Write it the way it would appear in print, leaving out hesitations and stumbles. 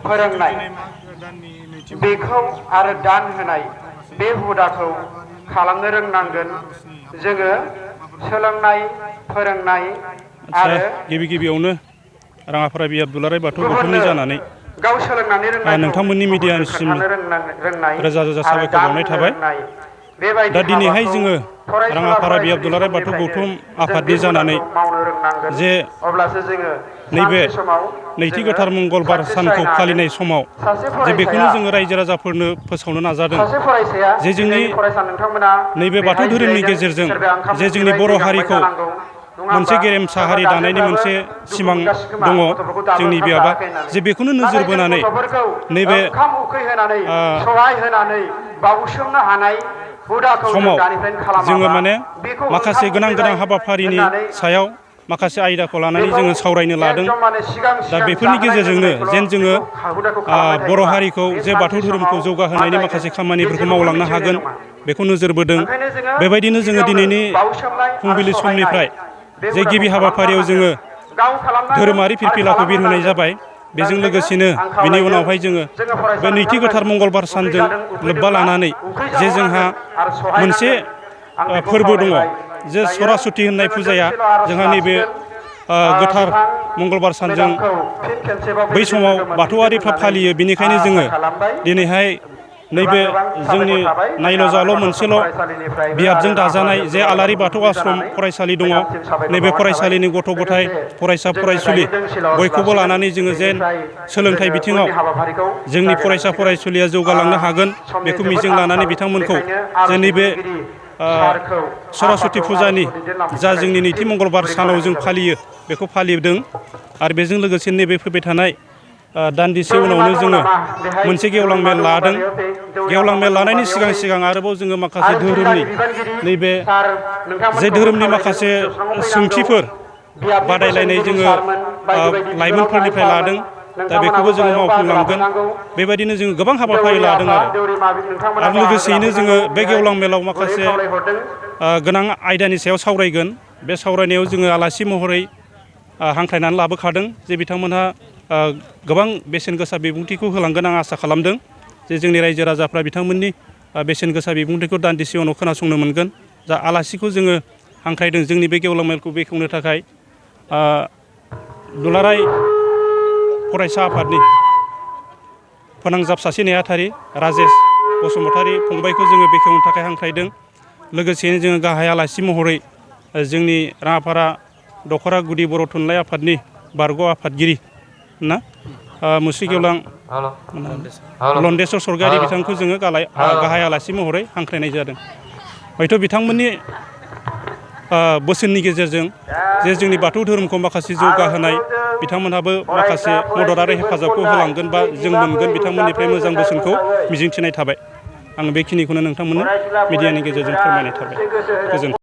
फोरोंनाय बेखौ आरो दान होनाय बे हुदाखौ खालामनो रोंनांगोन जोङो सोलोंनाय फोरोंनाय आरो गिबियावनो राङाफारा बियाब दुलाराय बाथौ गौथुमनि जानानै गाव सोलोंनानै रोंनाय नोंथांमोननि मिडियानिसिम रोजा रोजा साबायखर बावनाय थाबाय। दा दिनैहाय जोङो राङाफारा बियाब दुलाराय बाथौ गौथुम आफादनि जानानै जे नैबे नैथि गोथार मंगलबार सानखौ फालिनाय समाव जे बेखौनो जोङो रायजो राजाफोरनो फोसावनो नाजादों जे जोंनि नैबे बाथौ धोरोमनि गेजेरजों जे जोंनि बर' हारिखौ मोनसे गेरेमसा हारि दानायनि मोनसे सिमां दङ जोंनि बियाबा जे बेखौनो नोजोर बोनानै नैबे समाव जोङो माने माखासे गोनां हाबाफारिनि सायाव माखासे आयदाखौ लानानै जोङो सावरायनो लादों। दा बेफोरनि गेजेरजोंनो जेन जोङो बर' हारिखौ जे बाथौ धोरोमखौ जौगाहोनायनि माखासे खामानिफोरखौ मावलांनो हागोन बेखौ नोजोर बोदों। बेबायदिनो जोङो दिनैनि फुंबिलि समनिफ्राय जे गिबि हाबाफारियाव जोङो धोरोमारि फिरफिलाखौ बिरहोनाय जाबाय। बेजों लोगोसेनो बिनि उनावहाय जोङो बे नैथि गोथार मंगलबार सानजों लोब्बा लानानै जे जोंहा मोनसे फोरबो दङ जे सरासति होननाय फुजाया जोंहा नैबे गोथार मंगलबार सानजों बै समाव बाथौआरिफ्रा फालियो। बेनिखायनो जोङो दिनैहाय नैबे जोंनि नायल' जाल' मोनसेल' बियाबजों दाजानाय जे आलारि बाथौ आश्रम फरायसालि दङ नैबे फरायसालिनि गथ' गथाय फरायसा फरायसुलि बयखौबो लानानै जोङो जेन सोलोंथाइ बिथिङाव जोंनि फरायसा फरायसुलिया जौगालांनो हागोन बेखौ मिजिं लानानै बिथांमोनखौ जोंनि बे सरासति फुजानि जा जोंनि नैथि मंगलबार सानाव जों फालियो बेखौ फालिदों। आरो बेजों लोगोसे नैबे फैबाय थानाय दान्दिसे उनावनो जोङो मोनसे गेवलां मेल लादों। गेवलां मेल लानायनि सिगां आरोबाव जोङो माखासे धोरोमनि नैबे जे धोरोमनि माखासे सोंथिफोर बादायलायनाय जोङो लाइमोनफोरनिफ्राय लादों। दा बेखौबो जोङो मावफुंलांगोन। बेबायदिनो जोङो गोबां हाबाफारि लादों आरो लोगोसेयैनो जोङो बे गेवलां मेलाव माखासे गोनां आयदानि सायाव सावरायगोन। बे सावरायनायाव जोङो आलासि महरै हांख्रायनानै लाबोखादों जे बिथांमोनहा गोबां बेसेन गोसा बिबुंथिखौ होलांगोन आं आसा खालामदों जे जोंनि रायजो राजाफ्रा बिथांमोननि बेसेन गोसा बिबुंथिखौ दान्दिसे उनाव खोनासंनो मोनगोन। जा आलासिखौ जोङो हांख्रायदों जोंनि बे गेवलां मेलखौ बेखेवनो थाखाय दुलाराय फरायसा आफादनि फोनांजाब सासे नेहाथारि राजेश बसुमतारी फंबायखौ जोङो बेखेवनो थाखाय हांख्रायदों। लोगोसेनो जोङो गाहाय आलासि महरै जोंनि राङाफारा दख'रा गुदि बर' थुनलाइ आफादनि बारग' आफादगिरि ना मुस्रि गेवलां लन्डेस्वर सरगयारि बिथांखौ जोङो गाहाय आलासि महरै हांख्रायनाय जादों। हयथ' बिथांमोननि बोसोननि गेजेरजों जे जोंनि बाथौ धोरोमखौ माखासे जौगाहोनाय बिथांमोनहाबो माखासे मदद आरो हेफाजाबखौ होलांगोन बा जों मोनगोन बिथांमोननिफ्राय मोजां बोसोनखौ मिजिंथिनाय थाबाय। आं बेखिनिखौनो नोंथांमोननो मिडियानि गेजेरजों फोरमायनाय थाबाय। गोजोन्थों।